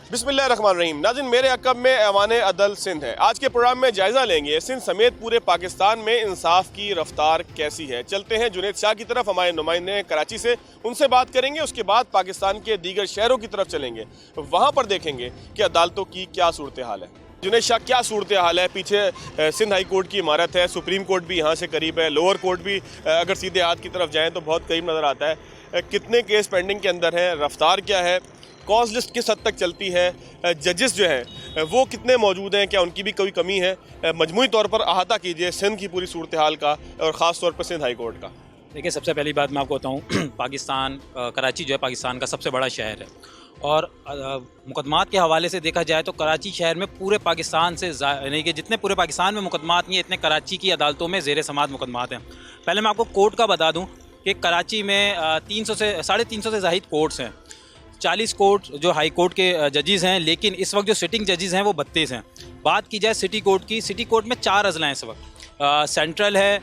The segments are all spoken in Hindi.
बिस्मिल्लाहिर्रहमानिर्रहीम। नाज़रीन, मेरे अक़ब में ऐवान अदल सिंध है। आज के प्रोग्राम में जायज़ा लेंगे सिंध समेत पूरे पाकिस्तान में इंसाफ की रफ्तार कैसी है। चलते हैं जुनैद शाह की तरफ, हमारे नुमाइंदे हैं कराची से, उनसे बात करेंगे। उसके बाद पाकिस्तान के दीगर शहरों की तरफ चलेंगे, वहाँ पर देखेंगे कि अदालतों की क्या सूरत हाल है। जुनैद शाह, क्या सूरत हाल है? पीछे सिंध हाई कोर्ट की इमारत है, सुप्रीम कोर्ट भी यहाँ से करीब है, लोअर कोर्ट भी अगर सीधे हाथ की तरफ जाएँ तो बहुत करीब नज़र आता है। कितने केस पेंडिंग के अंदर हैं, रफ्तार क्या है, कॉज लिस्ट किस हद तक चलती है, जजेस जो हैं वो कितने मौजूद हैं, क्या उनकी भी कोई कमी है? मजमूई तौर पर अहाता कीजिए सिंध की पूरी सूरत हाल का और ख़ास तौर पर सिंध हाई कोर्ट का। देखिए, सबसे पहली बात मैं आपको बताऊँ पाकिस्तान कराची जो है पाकिस्तान का सबसे बड़ा शहर है और मुकदमात के हवाले से देखा जाए तो कराची शहर में पूरे पाकिस्तान से यानी कि जितने पूरे पाकिस्तान में मुकदमात नहीं है, इतने कराची की अदालतों में ज़ेर समात मुकदमात हैं। पहले मैं आपको कोर्ट का बता दूँ कि कराची में 300 से 350 से ज़ाहिद कोर्ट्स हैं। 40 कोर्ट जो हाई कोर्ट के जजेस हैं, लेकिन इस वक्त जो सिटिंग जजेस हैं वो 32 हैं। बात की जाए सिटी कोर्ट की, सिटी कोर्ट में 4 अजला हैं इस वक्त। सेंट्रल है,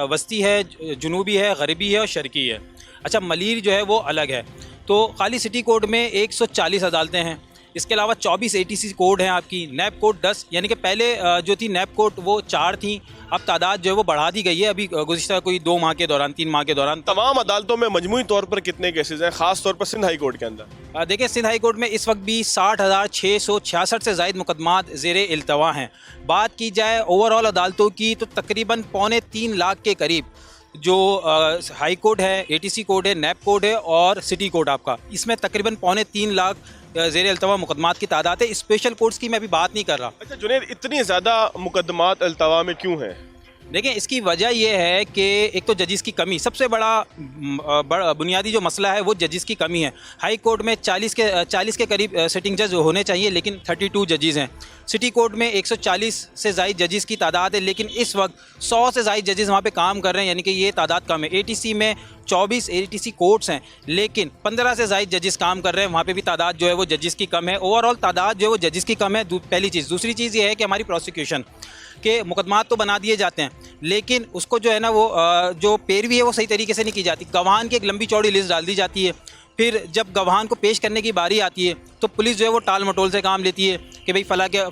वस्ती है, जुनूबी है, गरबी है और शर्की है। अच्छा, मलीर जो है वो अलग है। तो खाली सिटी कोर्ट में 140 अदालतें हैं। इसके अलावा 24 ATC कोड हैं आपकी, नैब कोड 10, यानी कि पहले जो थी नैब कोड वो 4 थी, अब तादाद जो है वो बढ़ा दी गई है अभी गुज़िश्ता कोई 2 माह के दौरान, 3 माह के दौरान। तमाम अदालतों में मजमूई तौर पर कितने केसेज हैं, ख़ास तौर पर सिंध हाई कोर्ट के अंदर? देखिए, सिंध हाई कोर्ट में इस वक्त भी 60,666 से ज़ायद मुकदमात ज़ेरे इल्तवा हैं। बात की जाए ओवरऑल अदालतों की तो तकरीबन 2.25 लाख के करीब जो हाई कोर्ट है, ATC कोर्ट है, नैब कोर्ट है और सिटी कोर्ट आपका, इसमें तकरीबन 2.25 लाख ज़ेर अल्तवा मुकदमात की तादाद है। स्पेशल कोर्ट्स की मैं अभी बात नहीं कर रहा। अच्छा जुनैद, इतनी ज़्यादा मुकदमात अल्तवा में क्यों हैं? देखिए, इसकी वजह यह है कि एक तो जजिस की कमी, सबसे बड़ा बुनियादी जो मसला है वो जजिस की कमी है। हाई कोर्ट में 40 के करीब सिटिंग जज होने चाहिए, लेकिन 32 जजेस हैं। सिटी कोर्ट में 140 से ज़ायद जजेस की तादाद है, लेकिन इस वक्त 100 से ज़ायद जजेस वहाँ पे काम कर रहे हैं, यानी कि ये तादाद कम है। ATC में 24 ATC कोर्ट्स हैं, लेकिन 15 से ज़ायद जजेस काम कर रहे हैं, वहाँ पे भी तादाद जो है वो जजेस की कम है। ओवरऑल तादाद जो है वो जजेस की कम है, पहली चीज़। दूसरी चीज़ ये है कि हमारी प्रोसिक्यूशन के मुकदमात तो बना दिए जाते हैं, लेकिन उसको जो है ना वो जो पैरवी है वो सही तरीके से नहीं की जाती। गवाहान की एक लंबी चौड़ी लिस्ट डाल दी जाती है, फिर जब गवाहान को पेश करने की बारी आती है तो पुलिस जो है वो टाल मटोल से काम लेती है कि भाई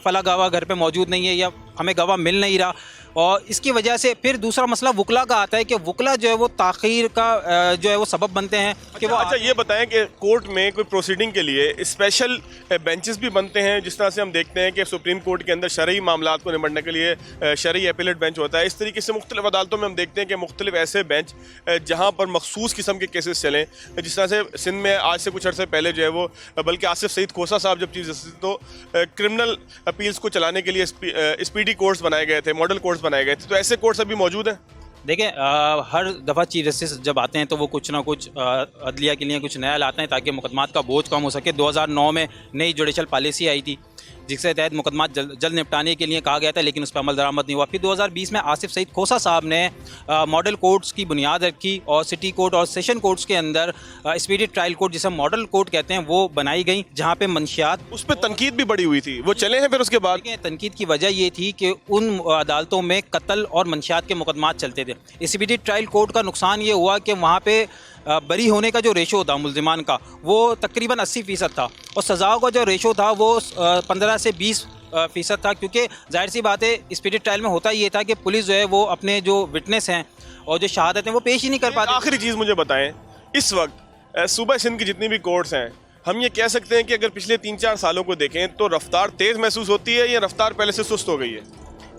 फला गवाह घर पे मौजूद नहीं है या हमें गवाह मिल नहीं रहा। और इसकी वजह से फिर दूसरा मसला वकला का आता है कि वकला जो है वो ताख़ीर का जो है वो सबब बनते हैं कि वो। अच्छा, ये बताएं कि कोर्ट में कोई प्रोसीडिंग के लिए स्पेशल बेंचेस भी बनते हैं, जिस तरह से हम देखते हैं कि सुप्रीम कोर्ट के अंदर शरई मामलात को निपटने के लिए शरई एपिलेट बेंच होता है। इस तरीके से मुख्तलिफ अदालतों में हम देखते हैं कि मुख्तलिफ ऐसे बेंच जहाँ पर मखसूस किस्म के केसेस चलें, जिस तरह से सिंध में आज से कुछ अर्से पहले जो है वो बल्कि आसिफ सईद खोसा साहब जब चीफ जस्टिस, तो क्रिमिनल अपील्स को चलाने के लिए स्पीडी कोर्ट्स बनाए गए थे, मॉडल कोर्ट्स बनाए गए थे। तो ऐसे कोर्ट्स अभी मौजूद हैं? देखें, हर दफ़ा चीफ जस्टिस जब आते हैं तो वो कुछ ना कुछ अदलिया के लिए कुछ नया लाते हैं ताकि मुकदमात का बोझ कम हो सके। 2009 में नई जुडिशल पॉलिसी आई थी जिसके तहत मुकदमात जल्द निपटाने के लिए कहा गया था, लेकिन उस पर अमल दरामद नहीं हुआ। फिर 2020 में आसिफ सईद खोसा साहब ने मॉडल कोर्ट्स की बुनियाद रखी और सिटी कोर्ट और सेशन कोर्ट्स के अंदर स्पीडी ट्रायल कोर्ट, जिसे मॉडल कोर्ट कहते हैं, वो बनाई गई, जहाँ पे मंशियात। उस पर तनकीद भी बड़ी हुई थी, वो चले हैं फिर उसके बाद? तनकीद की वजह ये थी कि उन अदालतों में कत्ल और मंशियात के मुकदमात चलते थे। स्पीडी ट्रायल कोर्ट का नुकसान ये हुआ कि वहाँ पे बरी होने का जो रेशो था मुल्जिमान का वो तकरीबन 80% था और सज़ाओं का जो रेशो था वो 15 से 20% था, क्योंकि जाहिर सी बात है स्पीडी ट्रायल में होता ये था कि पुलिस जो है वो अपने जो विटनेस हैं और जो शहादत हैं वो पेश ही नहीं कर पाती। आखिरी चीज़ मुझे बताएं, इस वक्त सूबा सिंध की जितनी भी कोर्ट्स हैं, हम ये कह सकते हैं कि अगर पिछले 3-4 सालों को देखें तो रफ्तार तेज़ महसूस होती है या रफ्तार पहले से सुस्त हो गई है?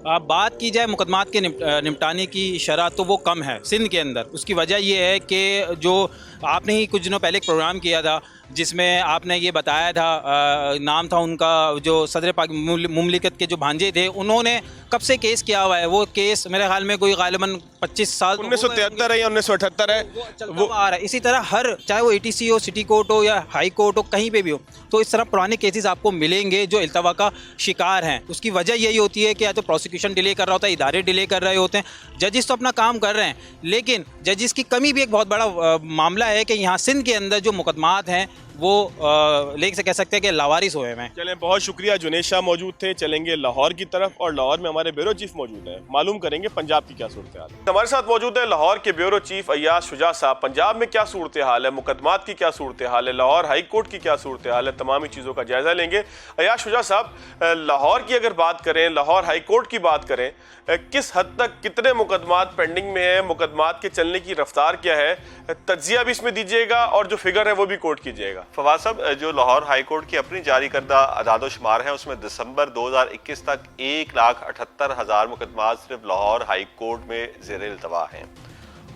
बात की जाए मुकदमात के निपटाने की शरह तो वो कम है सिंध के अंदर। उसकी वजह ये है कि जो आपने ही कुछ दिनों पहले एक प्रोग्राम किया था जिसमें आपने ये बताया था, नाम था उनका, जो सदर पाक मुमलिकत के जो भांजे थे, उन्होंने कब से केस किया हुआ है। वो केस मेरे ख्याल में कोई गालिबन 25 साल, 1973 है या 1978 है, वो आ रहा है। इसी तरह हर, चाहे वो ATC हो, सिटी कोर्ट हो या हाई कोर्ट हो, कहीं पे भी हो, तो इस तरह पुराने केसेस आपको मिलेंगे जो इल्तवा का शिकार हैं। उसकी वजह यही होती है कि या तो प्रोसिक्यूशन डिले कर रहा होता है, इदारे डिले कर रहे होते हैं, जजिस तो अपना काम कर रहे हैं, लेकिन जजिस की कमी भी एक बहुत बड़ा मामला है कि यहाँ सिंध के अंदर जो मुकदमात हैं वो लेख से कह सकते हैं कि लावारिस हुए हैं। चलें, बहुत शुक्रिया। जुनेद शाह मौजूद थे। चलेंगे लाहौर की तरफ और लाहौर में हमारे ब्यूरो चीफ मौजूद हैं, मालूम करेंगे पंजाब की क्या सूरत हाल है। हमारे साथ मौजूद है लाहौर के ब्यूरो चीफ अय्याज शुजा साहब। पंजाब में क्या सूरत हाल है, मुकदमात की क्या सूरत हाल है, लाहौर हाई कोर्ट की क्या सूरत हाल है, तमाम ही चीज़ों का जायजा लेंगे। अय्याज शुजा साहब, लाहौर की अगर बात करें, लाहौर हाई कोर्ट की बात करें, किस हद तक कितने मुकदमात पेंडिंग में हैं, मुकदमात के चलने की रफ्तार क्या है, तज्जिया भी इसमें दीजिएगा और जो फिगर है वो भी कोर्ट कीजिएगा। फवाद साहब, जो लाहौर हाई कोर्ट की अपनी जारी करदा अदाद-ओ-शुमार है उसमें दिसंबर 2021 तक 1,78,000 मुकदमात सिर्फ लाहौर हाई कोर्ट में ज़ेर इल्तवा हैं।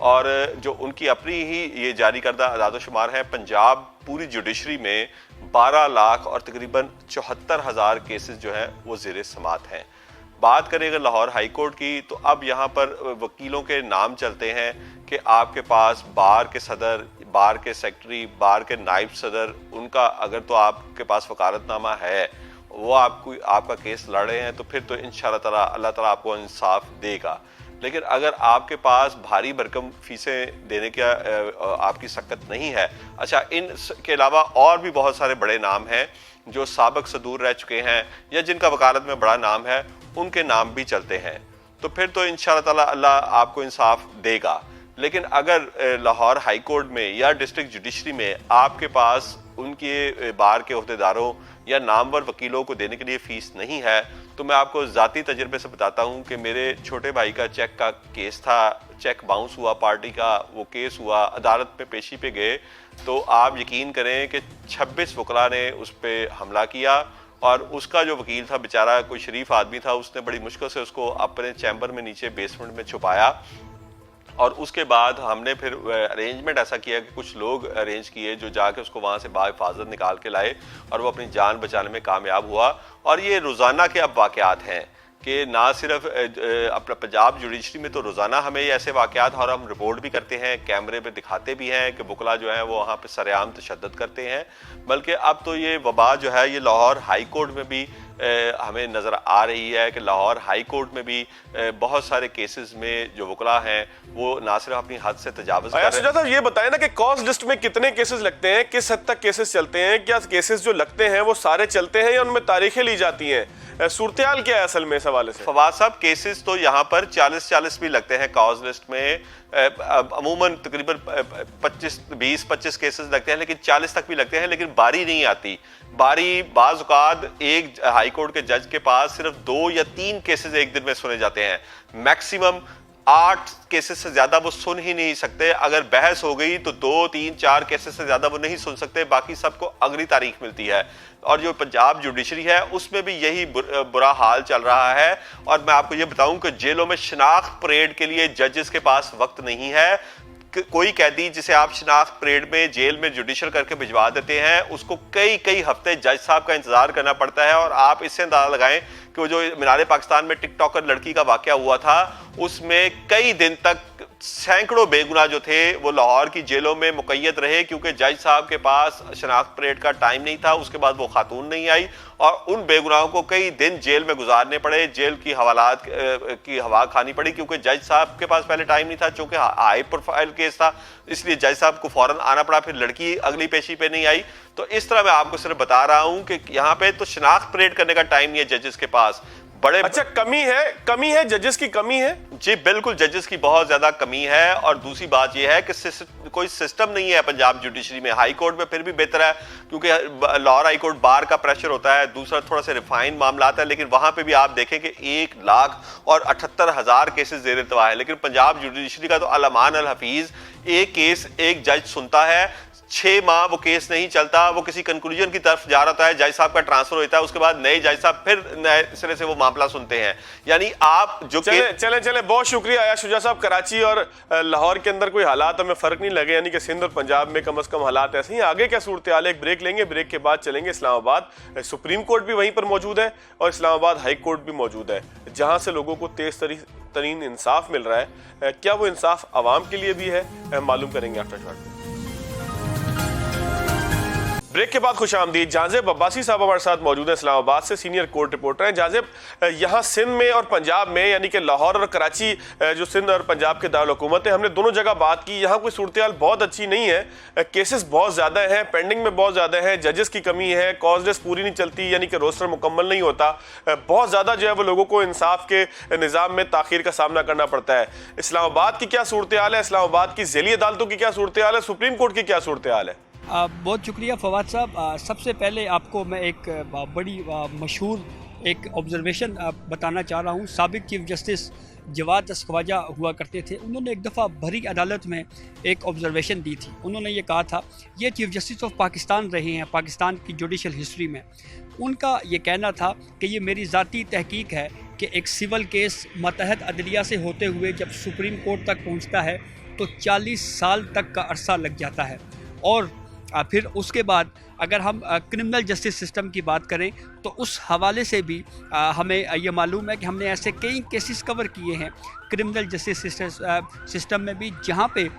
और जो उनकी अपनी ही ये जारी करदा अदाद-ओ-शुमार है, पंजाब पूरी जुडिशरी में 12 लाख और तकरीबन 74,000 केसेस जो हैं वो ज़ेर समात हैं। बात करें अगर लाहौर हाई कोर्ट की, तो अब यहाँ पर वकीलों के नाम चलते हैं कि आपके पास बार के सदर, बार के सेक्रेटरी, बार के नायब सदर, उनका अगर तो आपके पास वकालतनामा है, वो आपका केस लड़ रहे हैं, तो फिर तो इंशाअल्लाह ताला अल्लाह ताला आपको इंसाफ देगा। लेकिन अगर आपके पास भारी भरकम फीसें देने का आपकी सकत नहीं है, अच्छा, इनके अलावा और भी बहुत सारे बड़े नाम हैं जो साबिक सदूर रह चुके हैं या जिनका वकालत में बड़ा नाम है, उनके नाम भी चलते हैं, तो फिर तो इंशाअल्लाह ताला अल्लाह आपको इंसाफ देगा। लेकिन अगर लाहौर हाई कोर्ट में या डिस्ट्रिक्ट जुडिशरी में आपके पास उनके बार के ओहदेदारों या नामवर वकीलों को देने के लिए फ़ीस नहीं है, तो मैं आपको ज़ाती तजर्बे से बताता हूँ कि मेरे छोटे भाई का चेक का केस था, चेक बाउंस हुआ, पार्टी का वो केस हुआ, अदालत में पेशी पे गए, तो आप यकीन करें कि 26 वकला ने उस पर हमला किया और उसका जो वकील था बेचारा कोई शरीफ आदमी था, उसने बड़ी मुश्किल से उसको अपने चैम्बर में नीचे बेसमेंट में छुपाया। और उसके बाद हमने फिर अरेंजमेंट ऐसा किया कि कुछ लोग अरेंज किए जो जाके उसको वहाँ से बाहिफाजत निकाल के लाए और वो अपनी जान बचाने में कामयाब हुआ। और ये रोज़ाना के अब वाक़यात हैं कि ना सिर्फ अपना पंजाब जुडिशरी में, तो रोज़ाना हमें ऐसे वाक़यात और हम रिपोर्ट भी करते हैं, कैमरे पे दिखाते भी हैं कि वकला जो हैं वो वहाँ पे सरेआम तशद्दुद करते हैं। बल्कि अब तो ये वबा जो है ये लाहौर हाई कोर्ट में भी हमें नज़र आ रही है कि लाहौर हाई कोर्ट में भी बहुत सारे केसेस में जो वकला हैं वो ना सिर्फ अपनी हद से तजावज़ कर रहे हैं। साहब, ये बताएं ना कि कॉज लिस्ट में कितने केसेस लगते हैं, किस हद तक केसेस चलते हैं, क्या केसेस जो लगते हैं वो सारे चलते हैं या उनमें तारीखें ली जाती हैं, सूरत-ए-हाल क्या है असल में इस हवाले से? फवाद साहब, केसेस तो यहाँ पर 40 भी लगते हैं कॉज लिस्ट में, अमूमन तकरीबन 20-25 केसेस लगते हैं, लेकिन 40 तक भी लगते हैं, लेकिन बारी नहीं आती। बारी बाज़ औक़ात एक हाई कोर्ट के जज के पास सिर्फ 2 या 3 केसेस एक दिन में सुने जाते हैं, मैक्सिमम 8 केसेस से ज्यादा वो सुन ही नहीं सकते। अगर बहस हो गई तो 2, 3, 4 केसेस से ज्यादा वो नहीं सुन सकते, बाकी सबको अगली तारीख मिलती है। और जो पंजाब जुडिशरी है उसमें भी यही बुरा हाल चल रहा है। और मैं आपको ये बताऊं कि जेलों में शनाख्त परेड के लिए जजेस के पास वक्त नहीं है। कोई कैदी जिसे आप शनाख्त परेड में जेल में जुडिशल करके भिजवा देते हैं, उसको कई हफ्ते जज साहब का इंतजार करना पड़ता है। और आप इससे अंदाजा लगाएं कि वो जो मीनार पाकिस्तान में टिकटॉकर लड़की का वाकया हुआ था, उसमें कई दिन तक सैकड़ों बेगुनाह जो थे वो लाहौर की जेलों में मुक़य्यद रहे, क्योंकि जज साहब के पास शनाख्त परेड का टाइम नहीं था। उसके बाद वो खातून नहीं आई और उन बेगुनाहों को कई दिन जेल में गुजारने पड़े, जेल की हवालात की हवा खानी पड़ी, क्योंकि जज साहब के पास पहले टाइम नहीं था। चूंकि हाई प्रोफाइल केस था, इसलिए जज साहब को फौरन आना पड़ा, फिर लड़की अगली पेशी पे नहीं आई। तो इस तरह मैं आपको सिर्फ बता रहा हूं कि यहाँ पे तो शनाख्त परेड करने का टाइम नहीं है जजेस के पास। बड़े अच्छा, कमी है जजेस की कमी है? जी बिल्कुल, जजेस की बहुत ज्यादा कमी है। और दूसरी बात यह है कि कोई सिस्टम नहीं है पंजाब जुडिशरी में। हाई कोर्ट में फिर भी बेहतर है, क्योंकि लाहौर हाई कोर्ट बार का प्रेशर होता है, दूसरा थोड़ा सा रिफाइंड मामला आता है। लेकिन वहां पे भी आप देखें कि 1,78,000 केसेस ज़ेर इल्तवा है। लेकिन पंजाब जुडिशरी का तो अलमान अल हफीज, एक केस एक जज सुनता है, 6 माह वो केस नहीं चलता, वो किसी कंक्लूजन की तरफ जा रहा है, जज साहब का ट्रांसफर होता है, उसके बाद नए जज साहब फिर नए सिरे से वो मामला सुनते हैं। यानी आप जो चले बहुत शुक्रिया अय्याज शुजा साहब। कराची और लाहौर के अंदर कोई हालात हमें फर्क नहीं लगे, यानी कि सिंध और पंजाब में कम से कम हालात ऐसे ही। आगे क्या सूरत हाल है, एक ब्रेक लेंगे, ब्रेक के बाद चलेंगे इस्लामाबाद। सुप्रीम कोर्ट भी वहीं पर मौजूद है और इस्लामाबाद हाई कोर्ट भी मौजूद है, जहां से लोगों को तेज तरीन इंसाफ मिल रहा है। क्या वो इंसाफ आवाम के लिए भी है, मालूम करेंगे आफ्टर शॉर्ट। ब्रेक के बाद खुशामदीद। जाज़ेब अब्बासी साहब हमारे साथ मौजूद हैं, इस्लामाबाद से सीनियर कोर्ट रिपोर्टर हैं। जाज़ेब, यहाँ सिंध में और पंजाब में, यानी कि लाहौर और कराची जो सिंध और पंजाब के दारुल हुकूमत है, हमने दोनों जगह बात की। यहाँ कोई सूरत हाल बहुत अच्छी नहीं है, केसेस बहुत ज़्यादा हैं, पेंडिंग में बहुत ज़्यादा है, जजेस की कमी है, कॉज डेज पूरी नहीं चलती, यानी कि रोस्टर मुकम्मल नहीं होता, बहुत ज़्यादा जो है वो लोगों को इंसाफ के निज़ाम में ताख़ीर का सामना करना पड़ता है। इस्लामाबाद की क्या सूरत हाल है, इस्लामाबाद की ज़ेली अदालतों की क्या सूरत हाल है, सुप्रीम कोर्ट की क्या सूरत हाल है? बहुत शुक्रिया फवाद साहब। सबसे पहले आपको मैं एक बड़ी मशहूर एक ऑब्जर्वेशन बताना चाह रहा हूँ। साबिक चीफ जस्टिस जवाद ख्वाजा हुआ करते थे, उन्होंने एक दफ़ा भरी अदालत में एक ऑब्जर्वेशन दी थी। उन्होंने ये कहा था, ये चीफ जस्टिस ऑफ पाकिस्तान रहे हैं पाकिस्तान की जुडिशल हिस्ट्री में। उनका ये कहना था कि ये मेरी ज़ाती तहकीक है कि एक सिविल केस मतहत अदलिया से होते हुए जब सुप्रीम कोर्ट तक पहुँचता है तो 40 साल तक का अरसा लग जाता है। और फिर उसके बाद अगर हम क्रिमिनल जस्टिस सिस्टम की बात करें तो उस हवाले से भी हमें ये मालूम है कि हमने ऐसे कई केसेस कवर किए हैं क्रिमिनल जस्टिस सिस्टम में भी, जहाँ पे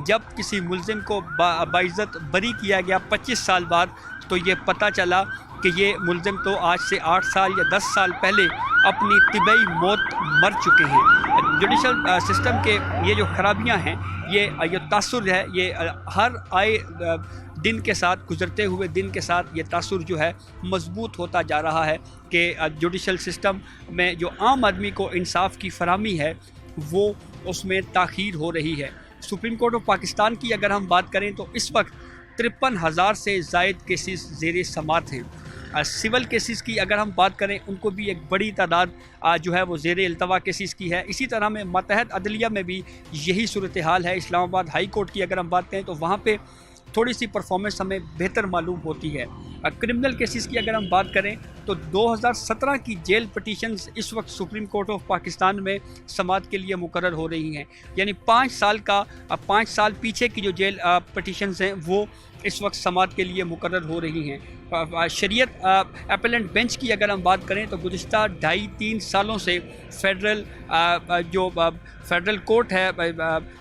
जब किसी मुल्ज़िम को बाइज़्ज़त बरी किया गया 25 साल बाद, तो ये पता चला कि ये मुल्ज़िम तो आज से 8 साल या 10 साल पहले अपनी तिबई मौत मर चुके हैं। जुडिशल सिस्टम के ये जो खराबियाँ हैं, ये तासुर है, ये हर आए दिन के साथ, गुजरते हुए दिन के साथ ये तासुर जो है मजबूत होता जा रहा है कि जुडिशल सिस्टम में जो आम आदमी को इंसाफ की फराहमी है वो उसमें ताख़ीर हो रही है। सुप्रीम कोर्ट ऑफ पाकिस्तान की अगर हम बात करें तो इस वक्त 53,000 से ज़ायद केसेस ज़ेर समात हैं। सिविल केसेस की अगर हम बात करें, उनको भी एक बड़ी तादाद जो है वो ज़ेर इल्तवा केसेस की है। इसी तरह में मतहत अदलिया में भी यही सूरत हाल है। इस्लामाबाद हाई कोर्ट की अगर हम बात करें तो वहाँ पे थोड़ी सी परफॉर्मेंस हमें बेहतर मालूम होती है। क्रिमिनल केसेस की अगर हम बात करें तो 2017 की जेल पटिशन्स इस वक्त सुप्रीम कोर्ट ऑफ पाकिस्तान में समात के लिए मुकर्रर हो रही हैं, यानी 5 साल पीछे की जो जेल पटिशन्स हैं वो इस वक्त समात के लिए मुकर्रर हो रही हैं। शरीयत अपीलेंट बेंच की अगर हम बात करें तो गुज़िश्ता 2.5-3 सालों से फेडरल कोर्ट है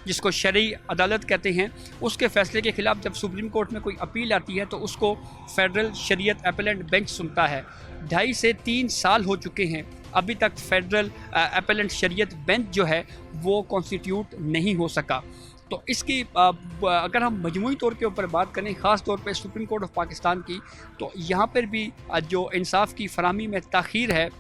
जिसको शरई अदालत कहते हैं, उसके फ़ैसले के ख़िलाफ़ जब सुप्रीम कोर्ट में कोई अपील आती है तो उसको फेडरल शरीयत अपीलेंट बेंच सुनता है। 2.5 से 3 साल हो चुके हैं, अभी तक फेडरल अपीलेंट शरीयत बेंच जो है वो कॉन्स्टिट्यूट नहीं हो सका। तो इसकी अगर हम मजमूई तौर के ऊपर बात करें, ख़ास तौर पे सुप्रीम कोर्ट ऑफ पाकिस्तान की, तो यहाँ पर भी जो इंसाफ की फराहमी में ताख़ीर है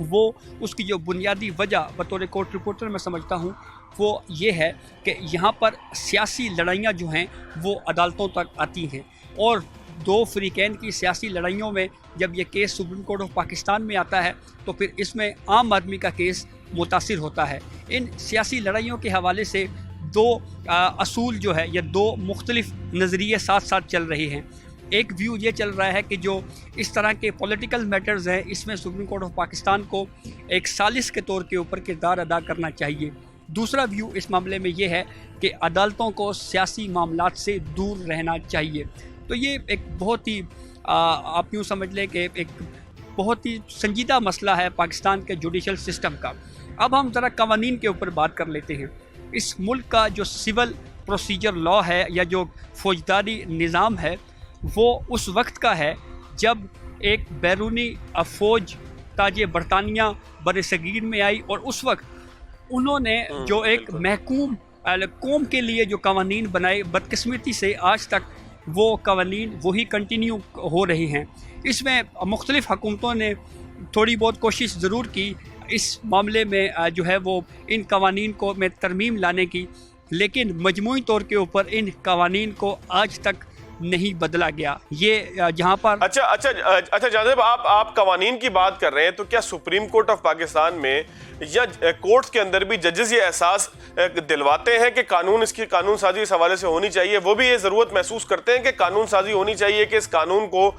वो उसकी जो बुनियादी वजह बतौर कोर्ट रिपोर्टर मैं समझता हूँ वो ये है कि यहाँ पर सियासी लड़ाइयाँ जो हैं वो अदालतों तक आती हैं, और दो फ़रीक़ैन की सियासी लड़ाइयों में जब ये case supreme court of Pakistan में आता है तो फिर इसमें आम आदमी का केस मुतासिर होता है। इन सियासी लड़ाइयों के हवाले से दो असूल जो है, या दो मुख्तलिफ नज़रिए साथ साथ चल रहे हैं। एक व्यू ये चल रहा है कि जो इस तरह के पॉलिटिकल मैटर्स हैं इसमें सुप्रीम कोर्ट ऑफ पाकिस्तान को एक सालिस के तौर के ऊपर किरदार अदा करना चाहिए। दूसरा व्यू इस मामले में ये है कि अदालतों को सियासी मामलात से दूर रहना चाहिए। तो ये एक बहुत ही आप यूँ समझ लें कि एक बहुत ही संजीदा मसला है पाकिस्तान के जुडिशल सिस्टम का। अब हम ज़रा कवानीन के ऊपर बात कर लेते हैं। इस मुल्क का जो सिविल प्रोसीजर लॉ है या जो फौजदारी निज़ाम है वो उस वक्त का है जब एक बैरूनी फ़ौज ताजे बरतानिया बरसगीर में आई, और उस वक्त उन्होंने जो एक महकूम कौम के लिए जो कवानीन बनाए, बदकिस्मती से आज तक वो कवानीन वही कंटिन्यू हो रहे हैं। इसमें मुख्तलिफ़ हुकूमतों ने थोड़ी बहुत कोशिश ज़रूर की इस मामले में जो है वो इन कवानीन को में तरमीम लाने की, लेकिन मजमूई तौर के ऊपर इन कवानीन को आज तक नहीं बदला गया। ये जहाँ पर अच्छा जाज़ेब, आप कवानीन की बात कर रहे हैं, तो क्या सुप्रीम कोर्ट ऑफ पाकिस्तान में या कोर्ट्स के अंदर भी जजेस ये एहसास दिलवाते हैं कि इसकी कानून साजी इस हवाले से होनी चाहिए? वो भी ये ज़रूरत महसूस करते हैं कि कानून साजी होनी चाहिए कि इस कानून को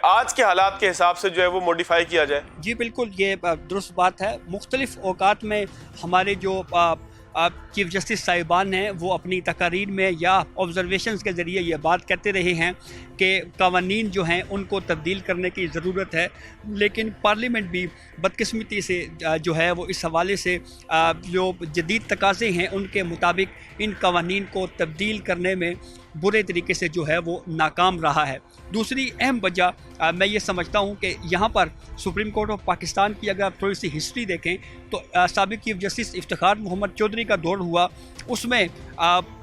आज के हालात के हिसाब से जो है वो मॉडिफाई किया जाए? जी बिल्कुल, ये दुरुस्त बात है। मुख्तलिफ औकात में हमारे जो चीफ जस्टिस साहिबान हैं वो अपनी तकारीर में या ऑब्जर्वेशंस के ज़रिए ये बात कहते रहे हैं कि कवानीन जो हैं उनको तब्दील करने की ज़रूरत है, लेकिन पार्लियामेंट भी बदकिस्मती से जो है वो इस हवाले से जो जदीद तकाज़े हैं उनके मुताबिक इन कवानीन को तब्दील करने में बुरे तरीके से जो है वो नाकाम रहा है। दूसरी अहम वजह मैं ये समझता हूँ कि यहाँ पर सुप्रीम कोर्ट ऑफ पाकिस्तान की अगर आप थोड़ी सी हिस्ट्री देखें तो साबिक़ चीफ जस्टिस इफ्तिखार मोहम्मद चौधरी का दौर हुआ, उसमें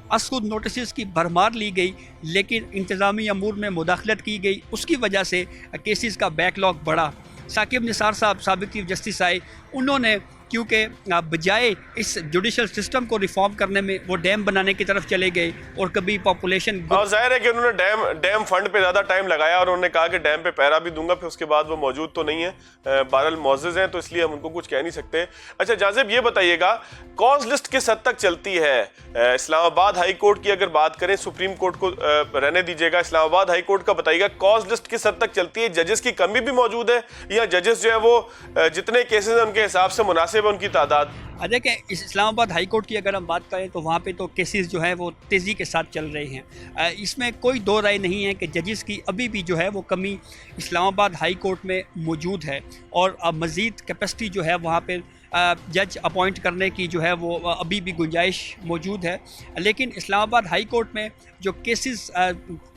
असखुद नोटिस की भरमार ली गई, लेकिन इंतज़ामी अमूर में मुदाखलत की गई, उसकी वजह से केसेस का बैकलॉग बढ़ा। साकिब निसार साहब साबिक़ चीफ जस्टिस आए, उन्होंने क्योंकि बजाय इस जुडिशल सिस्टम को रिफॉर्म करने में वो डैम बनाने की तरफ चले गए और कभी पॉपुलेशन, और जाहिर है कि उन्होंने डैम फंड पे ज़्यादा टाइम लगाया और उन्होंने कहा कि डैम पे पहरा भी दूंगा, फिर उसके बाद वो मौजूद तो नहीं है, बहरहाल मौजूद हैं, तो इसलिए हम उनको कुछ कह नहीं सकते। अच्छा जाज़िब, ये बताइएगा कॉज लिस्ट किस हद तक चलती है? इस्लामाबाद हाई कोर्ट की अगर बात करें, सुप्रीम कोर्ट को रहने दीजिएगा, इस्लामाबाद हाई कोर्ट का बताइएगा कॉज लिस्ट किस हद तक चलती है? जजेस की कमी भी मौजूद है या जजेस जो है वो जितने केसेस हैं उनके हिसाब से मुनासिब है उनकी तादाद? देखें, इस्लामाबाद हाई कोर्ट की अगर हम बात करें तो वहाँ पे तो केसेस जो है वो तेज़ी के साथ चल रहे हैं। इसमें कोई दो राय नहीं है कि जजेस की अभी भी जो है वो कमी इस्लामाबाद हाई कोर्ट में मौजूद है और मज़ीद कैपेसिटी जो है वहाँ पे जज अपॉइंट करने की जो है वो अभी भी गुंजाइश मौजूद है। लेकिन इस्लामाबाद हाई कोर्ट में जो केसेस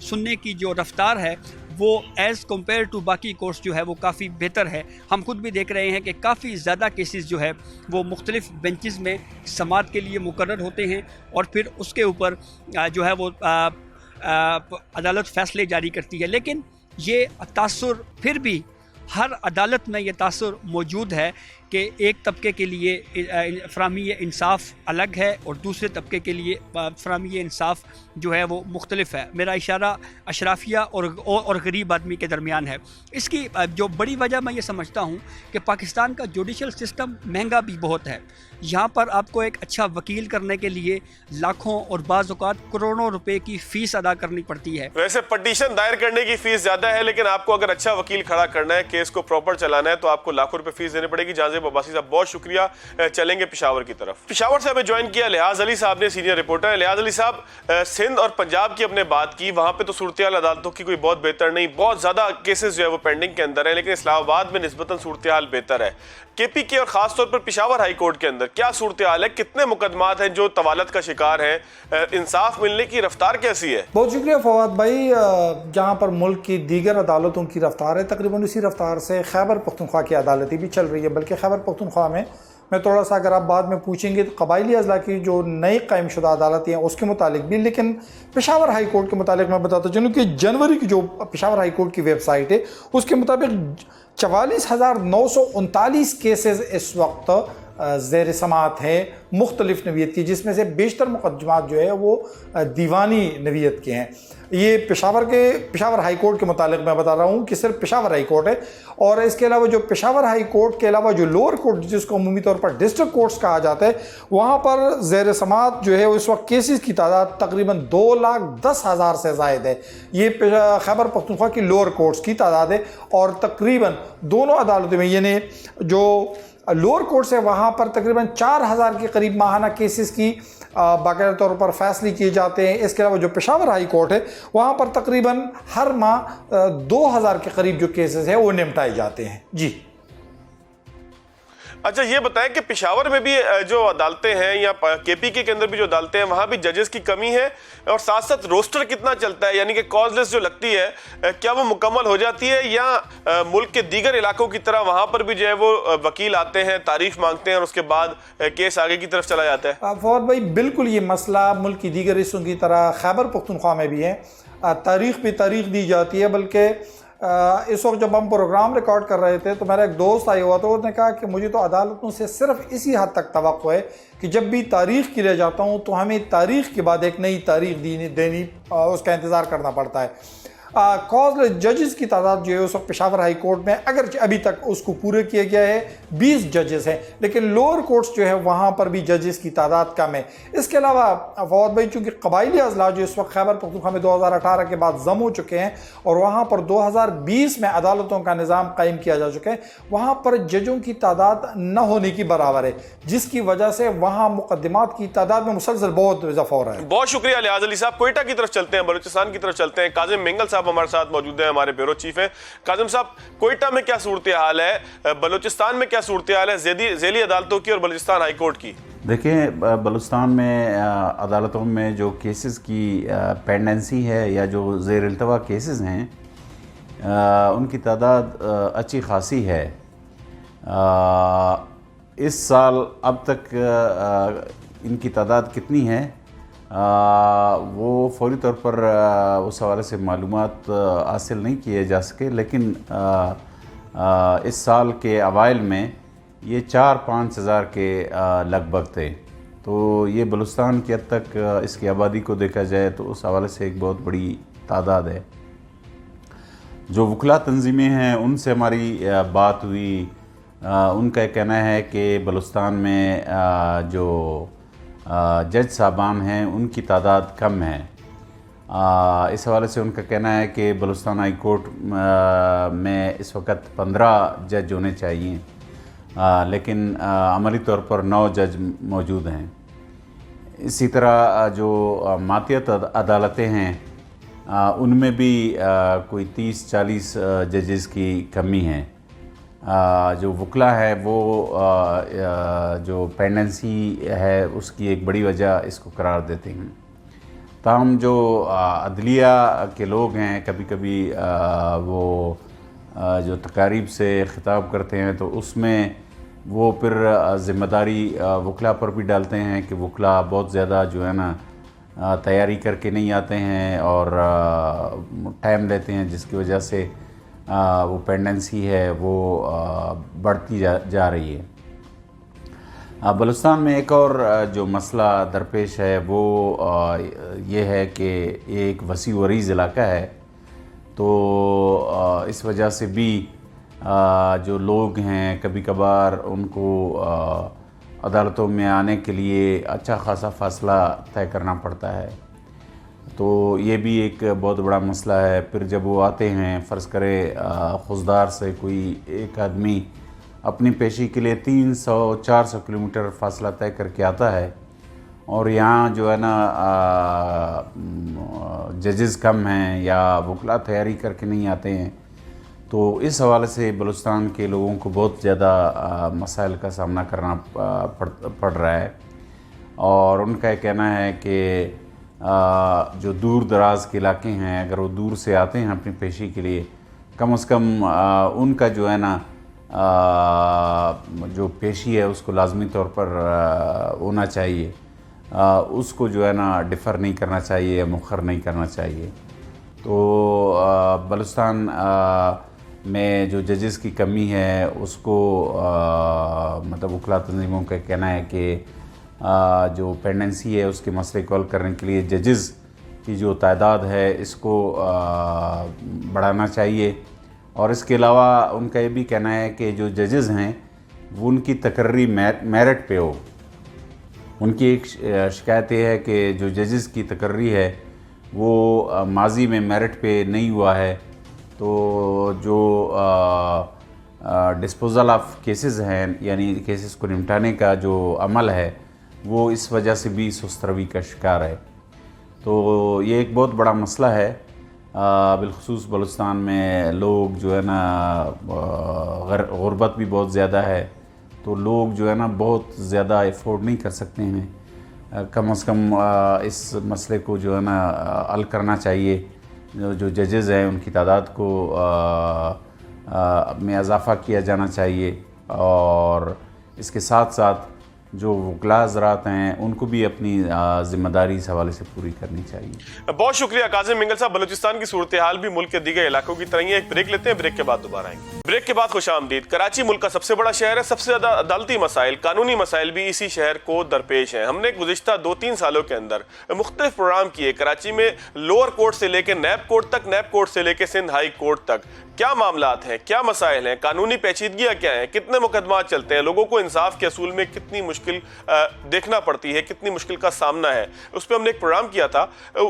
सुनने की जो रफ्तार है वो एज़ कम्पेयर टू बाकी कोर्ट्स जो है वो काफ़ी बेहतर है। हम खुद भी देख रहे हैं कि काफ़ी ज़्यादा केसेस जो है वो मुख्तलिफ़ बेंचेस में समाअत के लिए मुकर्रर होते हैं और फिर उसके ऊपर जो है वो अदालत फ़ैसले जारी करती है। लेकिन ये तासुर फिर भी हर अदालत में ये तासुर मौजूद है कि एक तबके के लिए फराहमी इंसाफ अलग है और दूसरे तबके के लिए फराहमी इंसाफ जो है वो मुख्तलिफ है। मेरा इशारा अशराफिया और गरीब आदमी के दरमियान है। इसकी जो बड़ी वजह मैं ये समझता हूँ कि पाकिस्तान का जुडिशल सिस्टम महंगा भी बहुत है। यहाँ पर आपको एक अच्छा वकील करने के लिए लाखों और बाज़ औक़ात करोड़ों रुपए की फ़ीस अदा करनी पड़ती है। वैसे पटिशन दायर करने की फ़ीस ज़्यादा है, लेकिन आपको अगर अच्छा वकील खड़ा करना है, केस को प्रॉपर चलाना है, तो आपको लाखों रुपए फ़ीस देनी पड़ेगी। जाज़िब अब्बासी साहब बहुत शुक्रिया। चलेंगे पेशावर की तरफ। पेशावर से हमें ज्वाइन किया लिहाज अली साहब ने, सीनियर रिपोर्टर। लिहाज अली साहब, सिंध और पंजाब की हमने बात की, वहाँ पे तो सूरत हाल अदालतों की कोई बहुत बेहतर नहीं, बहुत ज़्यादा केसेस जो है वो पेंडिंग के अंदर है, लेकिन इस्लामाबाद में निस्बतन सूरत हाल बेहतर है। KPK और ख़ासतौर पर पेशावर हाई कोर्ट के अंदर क्या सूरत हाल है? कितने मुकदमात हैं जो तवालत का शिकार हैं? इंसाफ मिलने की रफ्तार कैसी है? बहुत शुक्रिया फवाद भाई। जहाँ पर मुल्क की दीगर अदालतों की रफ्तार है तकरीबन उसी रफ्तार से खैबर पख्तूनख्वा की अदालतें भी चल रही है। बल्कि खैबर पख्तूनख्वा में मैं थोड़ा सा, अगर आप बाद में पूछेंगे तो कबायली अजला की जो नई कायम शुदा अदालतें हैं उसके मुतालिक भी, लेकिन पेशावर हाई कोर्ट के मुतालिक मैं बताता चलूँ कि जनवरी की जो पेशावर हाई कोर्ट की वेबसाइट है उसके मुताबिक 44,939 केसेस इस वक्त ज़ेर समाअत है मुख्तलिफ नवीयत की, जिसमें से बेशतर मुकदमात जो है वो दीवानी नवीयत के हैं। ये पेशावर हाई कोर्ट के मुतालिक मैं बता रहा हूँ कि सिर्फ पेशावर हाई कोर्ट है। और इसके अलावा जो पेशावर हाई कोर्ट के अलावा जो लोअर कोर्ट जिसको अमूमी तौर पर डिस्ट्रिक्ट कोर्ट्स कहा जाता है, वहाँ पर ज़ेर समाअत जो है इस वक्त केसेस की तादाद तकरीबन 2,10,000 से ज़ायद है। ये खैबर पख्तूनख्वा की लोअर कोर्ट्स की तादाद है और तकरीबन दोनों अदालतों में, यानी जो लोअर कोर्ट्स है वहाँ पर तकरीबन 4,000 के करीब माहाना केसेस की बाकायदा तौर पर फैसले किए जाते हैं। इसके अलावा जो पेशावर हाई कोर्ट है वहाँ पर तकरीबन हर माह 2,000 के करीब जो केसेस है वो निपटाए जाते हैं। जी अच्छा, ये बताएं कि पेशावर में भी जो अदालतें हैं या KPK के अंदर भी जो अदालतें हैं वहाँ भी जजेस की कमी है, और साथ साथ रोस्टर कितना चलता है, यानी कि कॉज लिस्ट जो लगती है क्या वो मुकम्मल हो जाती है या मुल्क के दीगर इलाकों की तरह वहाँ पर भी जो है वो वकील आते हैं, तारीफ मांगते हैं और उसके बाद केस आगे की तरफ चला जाता है? फवाद भाई, बिल्कुल ये मसला मुल्क की दीगर हिस्सों की तरह खैबर पख्तूनख्वा में भी है। तारीख पे तारीख दी जाती है। बल्कि इस वक्त जब हम प्रोग्राम रिकॉर्ड कर रहे थे तो मेरा एक दोस्त आया हुआ, तो उसने कहा कि मुझे तो अदालतों से सिर्फ इसी हद तक तवक्को है कि जब भी तारीख़ के लिए जाता हूँ तो हमें तारीख़ के बाद एक नई तारीख़ देनी उसका इंतज़ार करना पड़ता है। कॉज जजेस की तादाद जो है उस वक्त पेशावर हाई कोर्ट में, अगर अभी तक उसको पूरे किया गया है 20 जजेस हैं, लेकिन लोअर कोर्ट्स जो है वहाँ पर भी जजेस की तादाद कम है। इसके अलावा फवाद भाई, चूँकि कबायली अजला जो इस वक्त खैबर पख्तूनख्वा में 2018 के बाद जम हो चुके हैं और वहाँ पर 2020 में अदालतों का निज़ाम कायम किया जा चुका है, वहाँ पर जजों की तादाद न होने की बराबर है, जिसकी वजह से वहाँ मुकदमात की तादाद में मुसलसल बहुत इजाफा हो रहा है। बहुत शुक्रिया लिहाज अली साहब। कोयटा की तरफ चलते हैं, बलूचिस्तान की तरफ चलते हैं। काजिम मेंगल साहब हमारे साथ मौजूद हैं, हमारे ब्यूरो चीफ हैं। काजिम साहब, कोयटा में क्या सूरत हाल है, बलूचिस्तान में क्या सूरत हाल है ज़ेली अदालतों की और बलूचिस्तान हाई कोर्ट की? देखिए, बलूचिस्तान में अदालतों में जो केसेस की पेंडेंसी है या जो ज़ेर इल्तवा केसेस हैं, उनकी तादाद अच्छी खासी है। इस साल अब तक इनकी तादाद कितनी है वो फौरी तौर पर उस हवाले से मालूमात हासिल नहीं किए जा सके, लेकिन इस साल के अवाइल में ये 4-5 हज़ार के लगभग थे। तो ये बलूचिस्तान की हद तक इसकी आबादी को देखा जाए तो उस हवाले से एक बहुत बड़ी तादाद है। जो वकला तंजीमें हैं उनसे हमारी बात हुई, उनका कहना है कि बलूचिस्तान में जो जज साहबान हैं उनकी तादाद कम है। इस हवाले से उनका कहना है कि बलूचिस्तान हाई कोर्ट में इस वक्त 15 जज होने चाहिए, लेकिन अमली तौर पर 9 जज मौजूद हैं। इसी तरह जो मातियत अदालतें हैं उनमें भी कोई 30-40 जजेस की कमी है। जो वकला है वो जो पेंडेंसी है उसकी एक बड़ी वजह इसको करार देते हैं। ताहम जो अदलिया के लोग हैं, कभी कभी वो जो तकारीब से ख़िताब करते हैं तो उसमें वो फिर ज़िम्मेदारी वकला पर भी डालते हैं कि वकला बहुत ज़्यादा जो है ना तैयारी करके नहीं आते हैं और टाइम लेते हैं, जिसकी वजह से वो पेंडेंसी है वो बढ़ती जा रही है। बलूचिस्तान में एक और जो मसला दरपेश है वो ये है कि ये एक वसी वरीज़ इलाका है, तो इस वजह से भी जो लोग हैं कभी कभार उनको अदालतों में आने के लिए अच्छा खासा फ़ासला तय करना पड़ता है। तो ये भी एक बहुत बड़ा मसला है। फिर जब वो आते हैं, फ़र्ज़ करें खुशदार से कोई एक आदमी अपनी पेशी के लिए 300-400 किलोमीटर फ़ासला तय करके आता है और यहाँ जो है ना जजेस कम हैं या वकला तैयारी करके नहीं आते हैं, तो इस हवाले से बलूचिस्तान के लोगों को बहुत ज़्यादा मसाइल का सामना करना पड़ रहा है। और उनका कहना है कि जो दूर दराज के इलाके हैं, अगर वो दूर से आते हैं अपनी पेशी के लिए, कम से कम उनका जो है ना जो पेशी है उसको लाजमी तौर पर होना चाहिए, उसको जो है ना डिफ़र नहीं करना चाहिए, मुखर नहीं करना चाहिए। तो बलूचिस्तान में जो जजेस की कमी है उसको मतलब वकला तंजीमों का कहना है कि जो पेंडेंसी है उसके मसले को हल करने के लिए जजेस की जो तादाद है इसको बढ़ाना चाहिए। और इसके अलावा उनका ये भी कहना है कि जो जजेस हैं वो उनकी तकर्री मेरिट पे हो। उनकी एक शिकायत ये है कि जो जजेस की तकर्री है वो माजी में मेरिट पे नहीं हुआ है, तो जो डिस्पोज़ल ऑफ केसेस हैं यानी केसेस को निपटाने का जो अमल है वो इस वजह से भी सुस्त रवि का शिकार है। तो ये एक बहुत बड़ा मसला है। बिलखुसूस बलूचिस्तान में लोग जो है ना गुर्बत भी बहुत ज़्यादा है, तो लोग जो है ना बहुत ज़्यादा अफोर्ड नहीं कर सकते हैं। कम से कम इस मसले को जो है ना हल करना चाहिए। जो जजेज़ हैं उनकी तादाद को में इजाफ़ा किया जाना चाहिए और इसके साथ साथ जो वकला हज़रात हैं उनको भी अपनी ज़िम्मेदारी इस हवाले से पूरी करनी चाहिए। बहुत शुक्रिया काज़िम मिंगल साहब। बलूचिस्तान की सूरत हाल भी मुल्क के दीगर इलाकों की तरह ही है। एक ब्रेक लेते हैं, ब्रेक के बाद दोबारा आएंगे। ब्रेक के बाद खुशामदीद। कराची मुल्क का सबसे बड़ा शहर है, सबसे ज़्यादा अदालती मसाइल, कानूनी मसाइल भी इसी शहर को दरपेश हैं। हमने गुज़िश्ता 2-3 सालों के अंदर मुख्तलिफ प्रोग्राम किए कराची में, लोअर कोर्ट से लेकर नैब कोर्ट तक, नैब कोर्ट से लेकर सिंध हाई कोर्ट तक। क्या मामलात हैं, क्या मसाइल हैं, कानूनी पेचीदगियाँ क्या हैं, कितने मुकदमा चलते हैं, लोगों को इंसाफ के असूल में कितनी मुश्किल देखना पड़ती है, कितनी मुश्किल का सामना है, उस पर हमने एक प्रोग्राम किया था।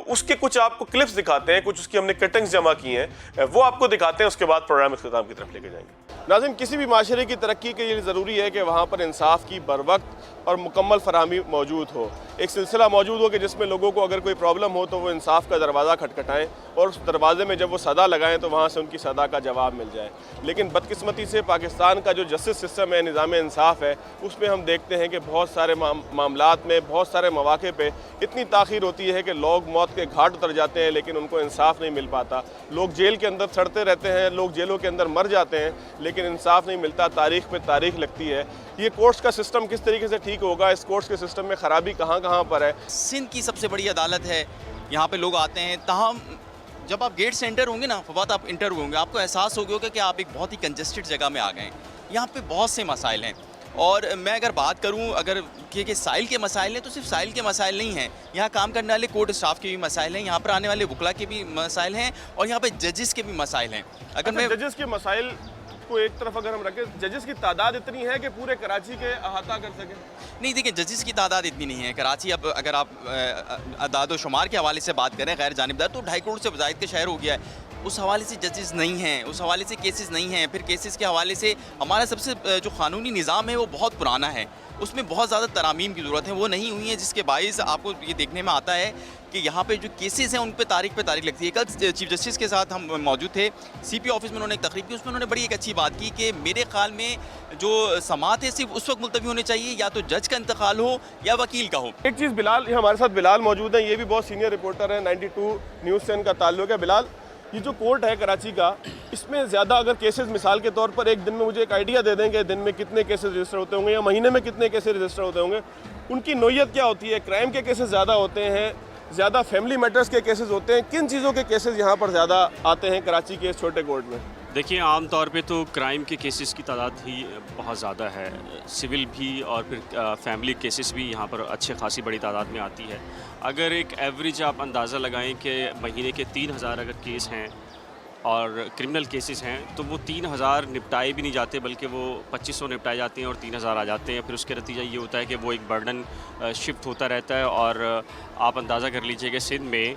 उसके कुछ आपको क्लिप्स दिखाते हैं, कुछ उसकी हमने कटिंग्स जमा की हैं, वो आपको दिखाते हैं, उसके बाद प्रोग्राम इख्तिताम की तरफ लेके जाएंगे। नाज़रीन, किसी भी माशरे की तरक्की के लिए ज़रूरी है कि वहाँ पर इंसाफ की बरवक्त और मुकम्मल फराहमी मौजूद हो, एक सिलसिला मौजूद हो कि जिसमें लोगों को अगर कोई प्रॉब्लम हो तो वो इंसाफ का दरवाज़ा खटखटाएं और उस दरवाजे में जब वो सदा लगाएं तो वहाँ से उनकी सदा का जवाब मिल जाए। लेकिन बदकिस्मती से पाकिस्तान का जो जस्टिस सिस्टम है, निज़ाम इंसाफ है, उसमें हम देखते हैं कि बहुत सारे मामलात में, बहुत सारे मौक़े पे इतनी ताख़ीर होती है कि लोग मौत के घाट उतर जाते हैं लेकिन उनको इंसाफ नहीं मिल पाता। लोग जेल के अंदर सड़ते रहते हैं, लोग जेलों के अंदर मर जाते हैं लेकिन इंसाफ नहीं मिलता, तारीख पे तारीख लगती है। ये कोर्ट्स का सिस्टम किस तरीके से ठीक होगा, इस कोर्ट्स के सिस्टम में ख़राबी कहाँ कहाँ पर है। सिंध की सबसे बड़ी अदालत है, यहाँ पे लोग आते हैं, तमाम जब आप गेट से एंटर होंगे ना, फवाद आप इंटर होंगे, आपको एहसास हो गया होगा कि आप एक बहुत ही कंजेस्टेड जगह में आ गए हैं। यहाँ पे बहुत से मसाइल हैं और मैं अगर बात करूँ अगर कि साइल के मसाइल हैं तो सिर्फ साइल के मसाइल नहीं हैं, यहाँ काम करने वाले कोर्ट स्टाफ के भी मसाइल हैं, यहाँ पर आने वाले वकला के भी मसाइल हैं और यहाँ पे जजेस के भी मसाइल हैं। अगर मैं जजेस के मसाइल को एक तरफ अगर हम रखें, जजेस की तादाद इतनी है कि पूरे कराची के अहाता कर सकें? नहीं, देखिए जजेस की तादाद इतनी नहीं है कराची। अब अगर आप अदाद व शुमार के हवाले से बात करें गैर जानिबदार, तो 2.5 करोड़ से ज़ायद का शहर हो गया है। उस हवाले से जजेस नहीं हैं, उस हवाले से केसेस नहीं हैं। फिर केसेस के हवाले से हमारा सबसे जो कानूनी निज़ाम है वो बहुत पुराना है, उसमें बहुत ज़्यादा तरामीम की ज़रूरत है, वो नहीं हुई है, जिसके बाइस आपको ये देखने में आता है कि यहाँ पे जो केसेस हैं उन पे तारीख लगती है। कल चीफ जस्टिस के साथ हम मौजूद थे CP ऑफिस में, उन्होंने एक तकरीब की, उसमें उन्होंने बड़ी एक अच्छी बात की कि मेरे ख्याल में जो समाअत है सिर्फ उस वक्त मुलतवी होने चाहिए या तो जज का इंतकाल हो या वकील का हो। एक चीज़, बिलाल, ये हमारे साथ बिलाल मौजूद हैं, ये भी बहुत सीनियर रिपोर्टर हैं, 92 न्यूज़ से इनका ताल्लुक है। बिलाल, ये जो कोर्ट है कराची का, इसमें ज़्यादा अगर केसेस मिसाल के तौर पर एक दिन में मुझे एक आइडिया दे दें कि दिन में कितने केसेस रजिस्टर होते होंगे या महीने में कितने केसेस रजिस्टर होते होंगे, उनकी नोयत क्या होती है? क्राइम के केसेस ज़्यादा होते हैं, ज़्यादा फैमिली मैटर्स के केसेस होते हैं, किन चीज़ों के केसेस यहाँ पर ज़्यादा आते हैं कराची के इस छोटे कोर्ट में? देखिए, आम तौर पे तो क्राइम के केसेस की तादाद ही बहुत ज़्यादा है, सिविल भी और फिर फैमिली केसेस भी यहाँ पर अच्छे खासी बड़ी तादाद में आती है। अगर एक एवरेज आप अंदाज़ा लगाएं कि महीने के 3000 अगर केस हैं और क्रिमिनल केसेस हैं तो वो 3000 निपटाए भी नहीं जाते, बल्कि वो 2500 निपटाए जाते हैं और 3000 आ जाते हैं। फिर उसके नतीजा ये होता है कि वो एक बर्डन शिफ्ट होता रहता है और आप अंदाज़ा कर लीजिए कि सिंध में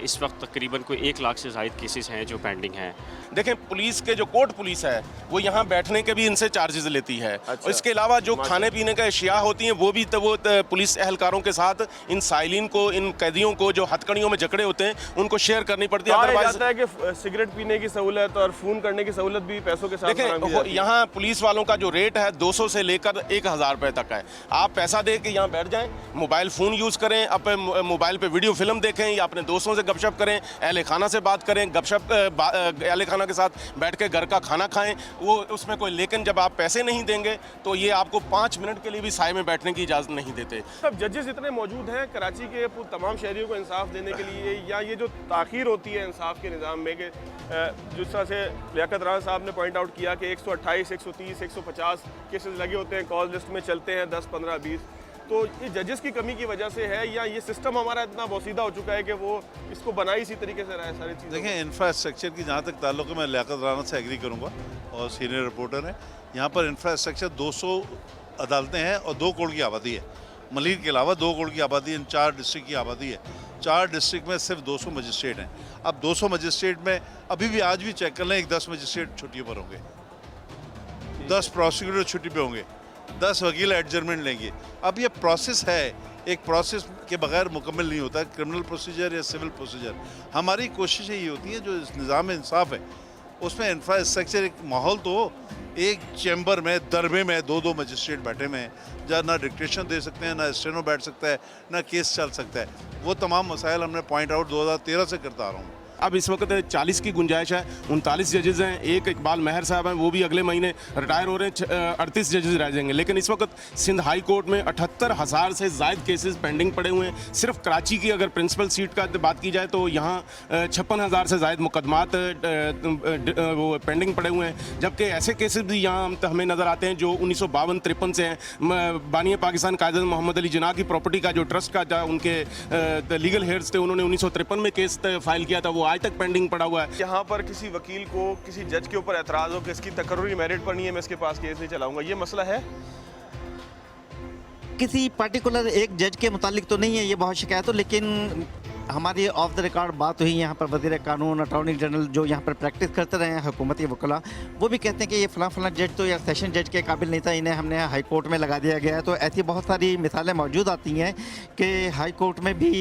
इस वक्त तकरीबन कोई 1 लाख से ज़ायद केसेस हैं जो पेंडिंग हैं। देखें, पुलिस के जो कोर्ट पुलिस है वो यहाँ बैठने के भी इनसे चार्जेस लेती है। और इसके अलावा जो खाने पीने का अशिया होती हैं वो भी तो वो पुलिस एहलकारों के साथ इन साइलिन को, इन कैदियों को जो हथकड़ियों में जकड़े होते हैं उनको शेयर करनी पड़ती है। अदरवाइज जाता है कि सिगरेट पीने की सहूलत और फ़ोन करने की सहूलत भी पैसों के साथ। देखें, यहाँ पुलिस वालों का जो रेट है 200 से लेकर 1000 रुपये तक है। आप पैसा दे के यहाँ बैठ जाएँ, मोबाइल फ़ोन यूज़ करें, अपने मोबाइल पर वीडियो फिल्म देखें या अपने दोस्तों से गपशप करें, अहले खाना से बात करें, गपशप अहले खाना के साथ बैठ के घर का खाना खाएं, वो उसमें कोई। लेकिन जब आप पैसे नहीं देंगे तो ये आपको 5 मिनट के लिए भी साए में बैठने की इजाज़त नहीं देते। सब जजेस इतने मौजूद हैं कराची के तमाम शहरियों को इंसाफ देने के लिए, या ये जो ताख़ीर होती है इंसाफ के निज़ाम में कि जिस तरह से लियाकत राना साहब ने पॉइंट आउट किया कि 128, 130, 150 केसेस लगे होते हैं, कॉल लिस्ट में चलते हैं 10, 15, 20, तो ये जजेस की कमी की वजह से है या ये सिस्टम हमारा इतना बोसीदा हो चुका है कि वो इसको बनाई इसी तरीके से रहा है सारी चीज़ें? देखिए, इंफ्रास्ट्रक्चर की जहाँ तक ताल्लुक है, मैं लियाकत राना से एग्री करूँगा और सीनियर रिपोर्टर हैं। यहाँ पर इंफ्रास्ट्रक्चर 200 अदालतें हैं और 2 करोड़ की आबादी है। मलिर के अलावा 2 करोड़ की आबादी है, 4 डिस्ट्रिक्ट की आबादी है। 4 डिस्ट्रिक्ट में सिर्फ 200 मजिस्ट्रेट हैं। अब 200 मजिस्ट्रेट में अभी भी आज भी चेक कर लें, 10 मजिस्ट्रेट छुट्टियों पर होंगे, 10 प्रोसिक्यूटर छुट्टी पे होंगे, 10 वकील एडजर्मेंट लेंगे। अब ये प्रोसेस है, एक प्रोसेस के बगैर मुकम्मल नहीं होता, क्रिमिनल प्रोसीजर या सिविल प्रोसीजर। हमारी कोशिश ये होती है जो निज़ाम इंसाफ है उसमें इंफ्रास्ट्रक्चर, एक माहौल तो हो। एक चैम्बर में, दरबे में 2-2 मजिस्ट्रेट बैठे हुए हैं जहाँ ना डिक्टेशन दे सकते हैं, ना स्टेनो बैठ सकता है, ना केस चल सकता है। वो तमाम मसाइल हमने पॉइंट आउट 2013 से करता आ रहा हूँ। अब इस वक्त 40 की गुंजाइश है, 39 जजेज़ हैं, एक इकबाल महर साहब हैं, वो भी अगले महीने रिटायर हो रहे हैं, 38 जजेज़ रह जाएंगे। लेकिन इस वक्त सिंध हाई कोर्ट में 78,000 से ज़ायद केसेस पेंडिंग पड़े हुए हैं। सिर्फ कराची की अगर प्रिंसिपल सीट का बात की जाए तो यहाँ 56,000 से ज़ायद मुकदमात वो पेंडिंग पड़े हुए हैं, जबकि ऐसे केसेस भी यहाँ हमें नज़र आते हैं जो 1952-53 से हैं। बानी पाकिस्तान कायद मोहम्मद अली जिन्ना की प्रॉपर्टी का जो ट्रस्ट का उनके लीगल हेड्स थे, उन्होंने 1953 में केस फाइल किया था, वो आज तक पेंडिंग पड़ा हुआ है। यहाँ पर किसी वकील को किसी जज के ऊपर एतराज़ हो कि इसकी तकर्रुरी मेरिट पर नहीं है, मैं इसके पास केस नहीं चलाऊंगा, ये मसला है? किसी पर्टिकुलर एक जज के मुतालिक तो नहीं है ये बहुत शिकायत हो, लेकिन हमारी ऑफ द रिकॉर्ड बात हुई यहाँ पर वज़ीर कानून, अटॉर्नी जनरल जो यहाँ पर प्रैक्टिस करते रहे हैं हुकूमती वकला, वो भी कहते हैं कि ये फ़लाँ जज तो या सेशन जज के काबिल नहीं था, इन्हें हमने हाई कोर्ट में लगा दिया गया है। तो ऐसी बहुत सारी मिसालें मौजूद आती हैं कि हाई कोर्ट में भी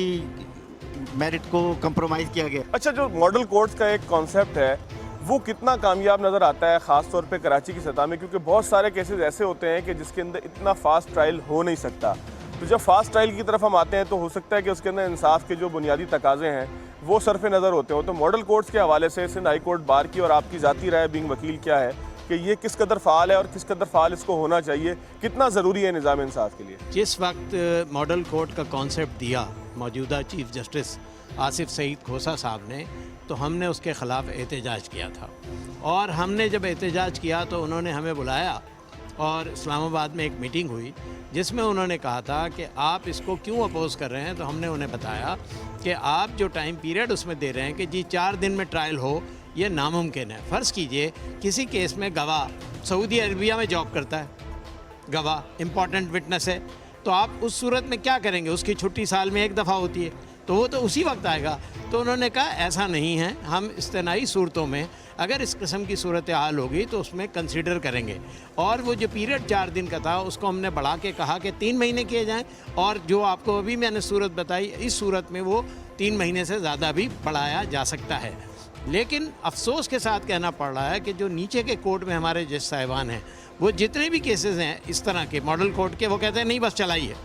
मेरिट को कंप्रोमाइज़ किया गया। अच्छा, जो मॉडल कोर्ट्स का एक कॉन्सेप्ट है वो कितना कामयाब नज़र आता है ख़ास तौर पे कराची की सतह में, क्योंकि बहुत सारे केसेस ऐसे होते हैं कि जिसके अंदर इतना फास्ट ट्रायल हो नहीं सकता। तो जब फास्ट ट्रायल की तरफ हम आते हैं तो हो सकता है कि उसके अंदर इंसाफ के जो बुनियादी तकाजे हैं वो सरफ नज़र होते हो। तो मॉडल कोर्ट्स के हवाले से सिंध हाई कोर्ट बार की और आपकी ज़ाती राय बिंग वकील क्या है कि ये किस कदर फ़ाल है और किस कदर फ़ाल इसको होना चाहिए, कितना ज़रूरी है निज़ाम इंसाफ के लिए? जिस वक्त मॉडल कोर्ट का कॉन्सेप्ट दिया मौजूदा चीफ जस्टिस आसिफ सईद खोसा साहब ने, तो हमने उसके ख़िलाफ़ एहतजाज किया था। और हमने जब एहतजाज किया तो उन्होंने हमें बुलाया और इस्लामाबाद में एक मीटिंग हुई जिसमें उन्होंने कहा था कि आप इसको क्यों अपोज़ कर रहे हैं। तो हमने उन्हें बताया कि आप जो टाइम पीरियड उसमें दे रहे हैं कि जी 4 दिन में ट्रायल हो, ये नामुमकिन है। फ़र्ज़ कीजिए किसी केस में गवाह सऊदी अरबिया में जॉब करता है, गवाह इम्पॉर्टेंट विटनेस है, तो आप उस सूरत में क्या करेंगे? उसकी छुट्टी साल में एक दफ़ा होती है, तो वो तो उसी वक्त आएगा। तो उन्होंने कहा ऐसा नहीं है, हम इस्तेनाई सूरतों में अगर इस किस्म की सूरत हाल होगी तो उसमें कंसीडर करेंगे। और वो जो पीरियड 4 दिन का था उसको हमने बढ़ा के कहा कि 3 महीने किए जाएं, और जो आपको अभी मैंने सूरत बताई इस सूरत में वो 3 महीने से ज़्यादा भी बढ़ाया जा सकता है। लेकिन अफसोस के साथ कहना पड़ रहा है कि जो नीचे के कोर्ट में हमारे जज साहिबान हैं, वो जितने भी केसेस हैं इस तरह के मॉडल कोर्ट के, वो कहते हैं नहीं बस चलाइए,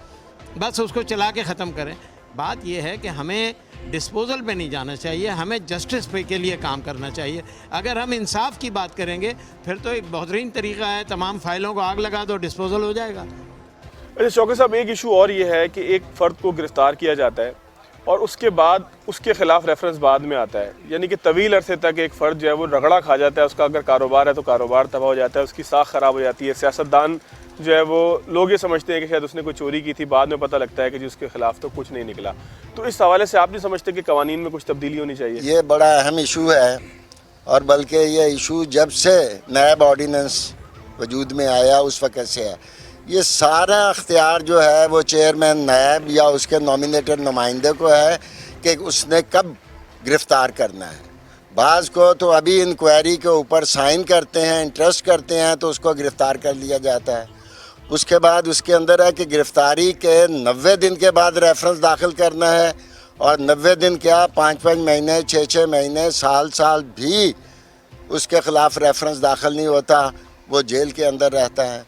बस उसको चला के ख़त्म करें। बात यह है कि हमें डिस्पोजल पे नहीं जाना चाहिए, हमें जस्टिस पे के लिए काम करना चाहिए। अगर हम इंसाफ की बात करेंगे फिर तो एक बेहतरीन तरीका है, तमाम फाइलों को आग लगा दो, डिस्पोजल हो जाएगा। अच्छा शौकत साहब, एक इशू और ये है कि एक फ़र्द को गिरफ़्तार किया जाता है और उसके बाद उसके ख़िलाफ़ रेफरेंस बाद में आता है, यानी कि तवील अरसे तक एक फ़र्द जो है वो रगड़ा खा जाता है। उसका अगर कारोबार है तो कारोबार तबाह हो जाता है, उसकी साख ख़राब हो जाती है। सियासतदान जो है वो लोग ये समझते हैं कि शायद उसने कोई चोरी की थी, बाद में पता लगता है कि जी उसके खिलाफ तो कुछ नहीं निकला। तो इस हवाले से आप नहीं समझते कि कवानीन में कुछ तब्दीली होनी चाहिए? ये बड़ा अहम इशू है, और बल्कि ये इशू जब से नैब ऑर्डिनेंस वजूद में आया उस वक़्त से है। ये सारा अख्तियार जो है वो चेयरमैन नैब या उसके नॉमिनेटेड नुमाइंदे को है कि उसने कब गिरफ़्तार करना है। बाज़ को तो अभी इंक्वायरी के ऊपर साइन करते हैं, इंटरेस्ट करते हैं, तो उसको गिरफ़्तार कर लिया जाता है। उसके बाद उसके अंदर है कि गिरफ़्तारी के 90 दिन के बाद रेफरेंस दाखिल करना है, और 90 दिन क्या 5-5 महीने, 6-6 महीने, साल भी उसके ख़िलाफ़ रेफरेंस दाखिल नहीं होता, वो जेल के अंदर रहता है।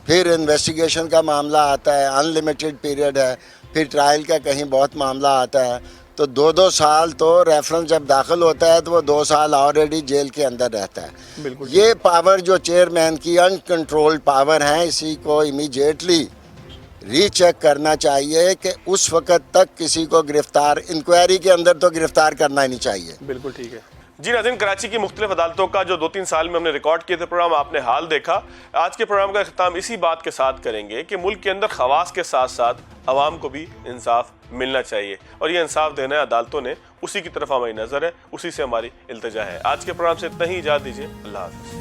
फिर इन्वेस्टिगेशन का मामला आता है, अनलिमिटेड पीरियड है, फिर ट्रायल का कहीं बहुत मामला आता है, तो 2-2 साल तो रेफरेंस जब दाखिल होता है तो वो 2 साल ऑलरेडी जेल के अंदर रहता है। बिल्कुल। ये पावर जो चेयरमैन की अनकंट्रोल्ड पावर है, इसी को इमीडिएटली रीचेक करना चाहिए कि उस वक़्त तक किसी को गिरफ़्तार, इंक्वायरी के अंदर तो गिरफ़्तार करना ही नहीं चाहिए। बिल्कुल ठीक है जी। नाज़रीन, कराची की मुख्तलिफ अदालतों का जो 2-3 साल में हमने रिकॉर्ड किए थे प्रोग्राम, आपने हाल देखा। आज के प्रोग्राम का अख्ताम इसी बात के साथ करेंगे कि मुल्क के अंदर खवास के साथ साथ अवाम को भी इंसाफ मिलना चाहिए, और ये इंसाफ देना है अदालतों ने, उसी की तरफ हमारी नज़र है, उसी से हमारी इल्तिजा है। आज के प्रोग्राम से इतना ही, इजाज़त दीजिए। अल्लाह हाफ़िज़।